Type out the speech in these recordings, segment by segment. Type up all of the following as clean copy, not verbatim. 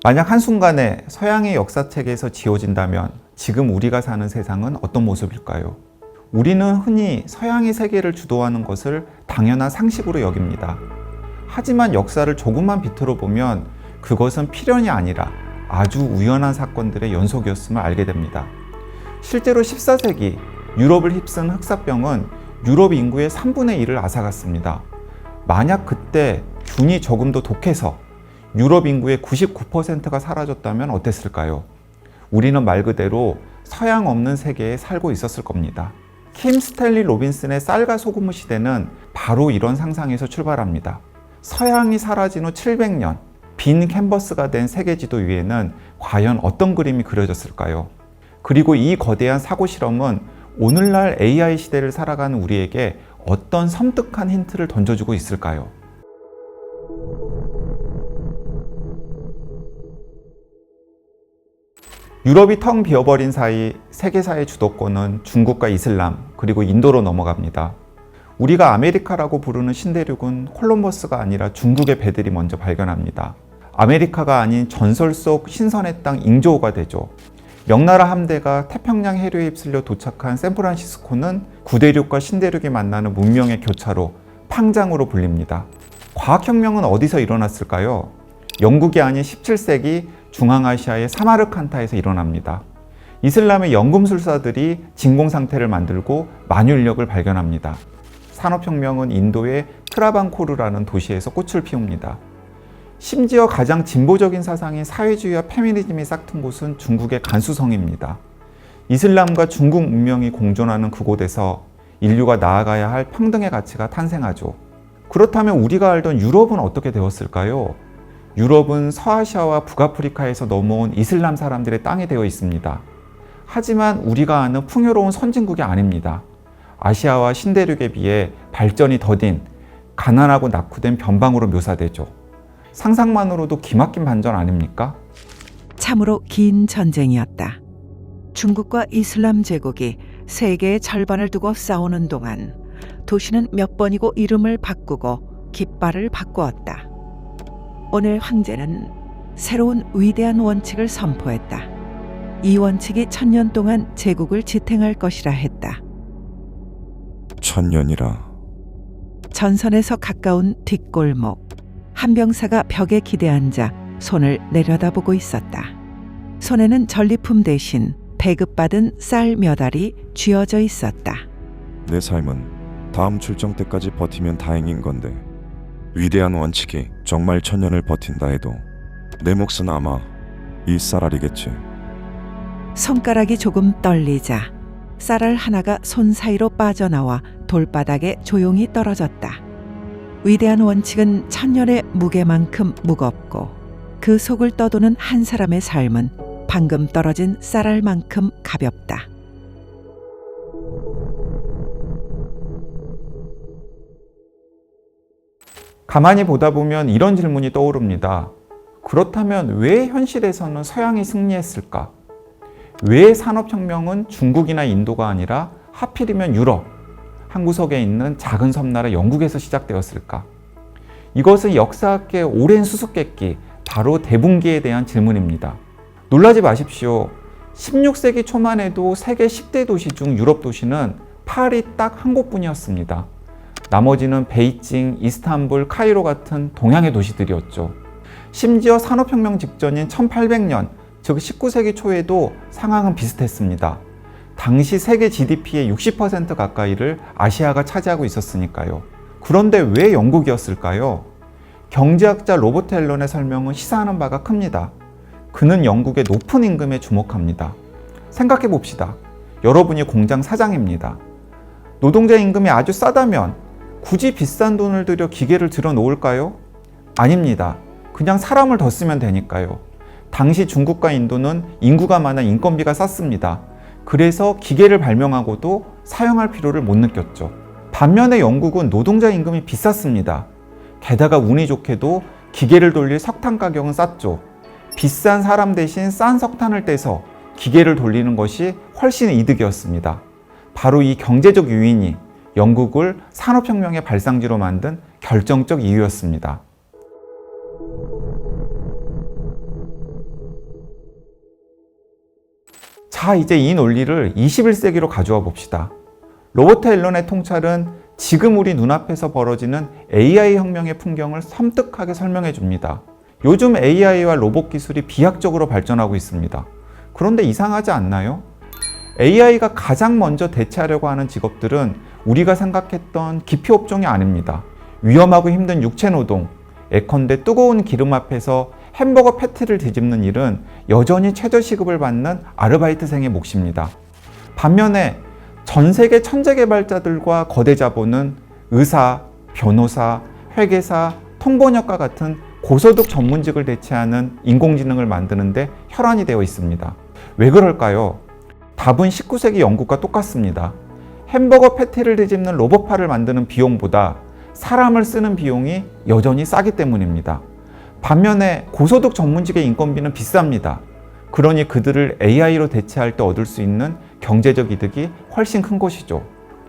만약 한순간에 서양의 역사책에서 지워진다면 지금 우리가 사는 세상은 어떤 모습일까요? 우리는 흔히 서양의 세계를 주도하는 것을 당연한 상식으로 여깁니다. 하지만 역사를 조금만 비틀어 보면 그것은 필연이 아니라 아주 우연한 사건들의 연속이었음을 알게 됩니다. 실제로 14세기 유럽을 휩쓴 흑사병은 유럽 인구의 3분의 1을 앗아갔습니다. 만약 그때 균이 조금 더 독해서 유럽 인구의 99%가 사라졌다면 어땠을까요? 우리는 말 그대로 서양 없는 세계에 살고 있었을 겁니다. 킴 스탠리 로빈슨의 쌀과 소금 시대는 바로 이런 상상에서 출발합니다. 서양이 사라진 후 700년, 빈 캔버스가 된 세계 지도 위에는 과연 어떤 그림이 그려졌을까요? 그리고 이 거대한 사고 실험은 오늘날 AI 시대를 살아가는 우리에게 어떤 섬뜩한 힌트를 던져주고 있을까요? 유럽이 텅 비어버린 사이 세계사의 주도권은 중국과 이슬람 그리고 인도로 넘어갑니다. 우리가 아메리카라고 부르는 신대륙은 콜럼버스가 아니라 중국의 배들이 먼저 발견합니다. 아메리카가 아닌 전설 속 신선의 땅 잉조우가 되죠. 명나라 함대가 태평양 해류에 휩쓸려 도착한 샌프란시스코는 구대륙과 신대륙이 만나는 문명의 교차로 팡장으로 불립니다. 과학혁명은 어디서 일어났을까요? 영국이 아닌 17세기 중앙아시아의 사마르칸타에서 일어납니다. 이슬람의 연금술사들이 진공 상태를 만들고 만유인력을 발견합니다. 산업혁명은 인도의 트라반코르라는 도시에서 꽃을 피웁니다. 심지어 가장 진보적인 사상인 사회주의와 페미니즘이 싹튼 곳은 중국의 간수성입니다. 이슬람과 중국 문명이 공존하는 그곳에서 인류가 나아가야 할 평등의 가치가 탄생하죠. 그렇다면 우리가 알던 유럽은 어떻게 되었을까요? 유럽은 서아시아와 북아프리카에서 넘어온 이슬람 사람들의 땅이 되어 있습니다. 하지만 우리가 아는 풍요로운 선진국이 아닙니다. 아시아와 신대륙에 비해 발전이 더딘 가난하고 낙후된 변방으로 묘사되죠. 상상만으로도 기막힌 반전 아닙니까? 참으로 긴 전쟁이었다. 중국과 이슬람 제국이 세계의 절반을 두고 싸우는 동안 도시는 몇 번이고 이름을 바꾸고 깃발을 바꾸었다. 오늘 황제는 새로운 위대한 원칙을 선포했다. 이 원칙이 1000년 동안 제국을 지탱할 것이라 했다. 1000년이라. 전선에서 가까운 뒷골목, 한 병사가 벽에 기대앉아 손을 내려다보고 있었다. 손에는 전리품 대신 배급받은 쌀 몇 알이 쥐어져 있었다. 내 삶은 다음 출정 때까지 버티면 다행인 건데 위대한 원칙이 정말 1000년을 버틴다 해도 내 몫은 아마 이 쌀알이겠지. 손가락이 조금 떨리자 쌀알 하나가 손 사이로 빠져나와 돌바닥에 조용히 떨어졌다. 위대한 원칙은 1000년의 무게만큼 무겁고 그 속을 떠도는 한 사람의 삶은 방금 떨어진 쌀알만큼 가볍다. 가만히 보다 보면 이런 질문이 떠오릅니다. 그렇다면 왜 현실에서는 서양이 승리했을까? 왜 산업혁명은 중국이나 인도가 아니라 하필이면 유럽, 한 구석에 있는 작은 섬나라 영국에서 시작되었을까? 이것은 역사학계의 오랜 수수께끼, 바로 대분기에 대한 질문입니다. 놀라지 마십시오. 16세기 초만 해도 세계 10대 도시 중 유럽 도시는 파리 딱 한 곳뿐이었습니다. 나머지는 베이징, 이스탄불, 카이로 같은 동양의 도시들이었죠. 심지어 산업혁명 직전인 1800년, 즉 19세기 초에도 상황은 비슷했습니다. 당시 세계 GDP의 60% 가까이를 아시아가 차지하고 있었으니까요. 그런데 왜 영국이었을까요? 경제학자 로버트 앨런의 설명은 시사하는 바가 큽니다. 그는 영국의 높은 임금에 주목합니다. 생각해 봅시다. 여러분이 공장 사장입니다. 노동자 임금이 아주 싸다면 굳이 비싼 돈을 들여 기계를 들여 놓을까요? 아닙니다. 그냥 사람을 더 쓰면 되니까요. 당시 중국과 인도는 인구가 많아 인건비가 쌌습니다. 그래서 기계를 발명하고도 사용할 필요를 못 느꼈죠. 반면에 영국은 노동자 임금이 비쌌습니다. 게다가 운이 좋게도 기계를 돌릴 석탄 가격은 쌌죠. 비싼 사람 대신 싼 석탄을 떼서 기계를 돌리는 것이 훨씬 이득이었습니다. 바로 이 경제적 요인이 영국을 산업혁명의 발상지로 만든 결정적 이유였습니다. 자, 이제 이 논리를 21세기로 가져와 봅시다. 로버트 앨런의 통찰은 지금 우리 눈앞에서 벌어지는 AI 혁명의 풍경을 섬뜩하게 설명해 줍니다. 요즘 AI와 로봇 기술이 비약적으로 발전하고 있습니다. 그런데 이상하지 않나요? AI가 가장 먼저 대체하려고 하는 직업들은 우리가 생각했던 기피 업종이 아닙니다. 위험하고 힘든 육체 노동, 예컨대 뜨거운 기름 앞에서 햄버거 패티를 뒤집는 일은 여전히 최저시급을 받는 아르바이트생의 몫입니다. 반면에 전 세계 천재 개발자들과 거대 자본은 의사, 변호사, 회계사, 통번역과 같은 고소득 전문직을 대체하는 인공지능을 만드는데 혈안이 되어 있습니다. 왜 그럴까요? 답은 19세기 영국과 똑같습니다. 햄버거 패티를 뒤집는 로봇팔을 만드는 비용보다 사람을 쓰는 비용이 여전히 싸기 때문입니다. 반면에 고소득 전문직의 인건비는 비쌉니다. 그러니 그들을 AI로 대체할 때 얻을 수 있는 경제적 이득이 훨씬 큰 것이죠.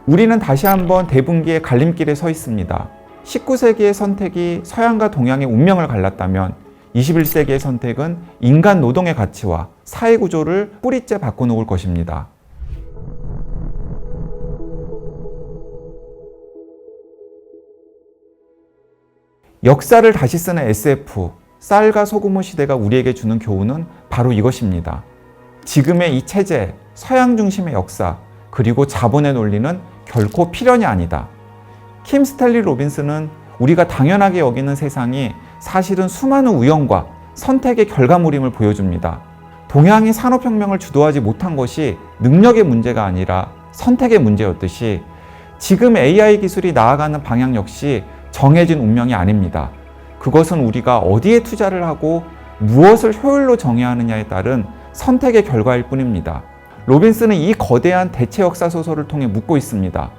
우리는 다시 한번 대분기의 갈림길에 서 있습니다. 19세기의 선택이 서양과 동양의 운명을 갈랐다면 21세기의 선택은 인간 노동의 가치와 사회 구조를 뿌리째 바꿔놓을 것입니다. 역사를 다시 쓰는 SF, 쌀과 소금의 시대가 우리에게 주는 교훈은 바로 이것입니다. 지금의 이 체제, 서양 중심의 역사, 그리고 자본의 논리는 결코 필연이 아니다. 킴 스탠리 로빈스는 우리가 당연하게 여기는 세상이 사실은 수많은 우연과 선택의 결과물임을 보여줍니다. 동양이 산업혁명을 주도하지 못한 것이 능력의 문제가 아니라 선택의 문제였듯이 지금 AI 기술이 나아가는 방향 역시 정해진 운명이 아닙니다. 그것은 우리가 어디에 투자를 하고 무엇을 효율로 정해야 하느냐에 따른 선택의 결과일 뿐입니다. 로빈스는 이 거대한 대체 역사 소설을 통해 묻고 있습니다.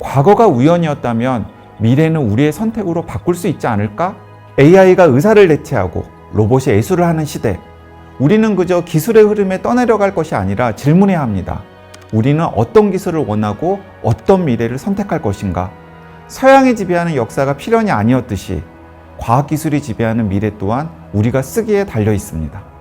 과거가 우연이었다면 미래는 우리의 선택으로 바꿀 수 있지 않을까? AI가 의사를 대체하고 로봇이 예술을 하는 시대. 우리는 그저 기술의 흐름에 떠내려갈 것이 아니라 질문해야 합니다. 우리는 어떤 기술을 원하고 어떤 미래를 선택할 것인가? 서양이 지배하는 역사가 필연이 아니었듯이 과학기술이 지배하는 미래 또한 우리가 쓰기에 달려 있습니다.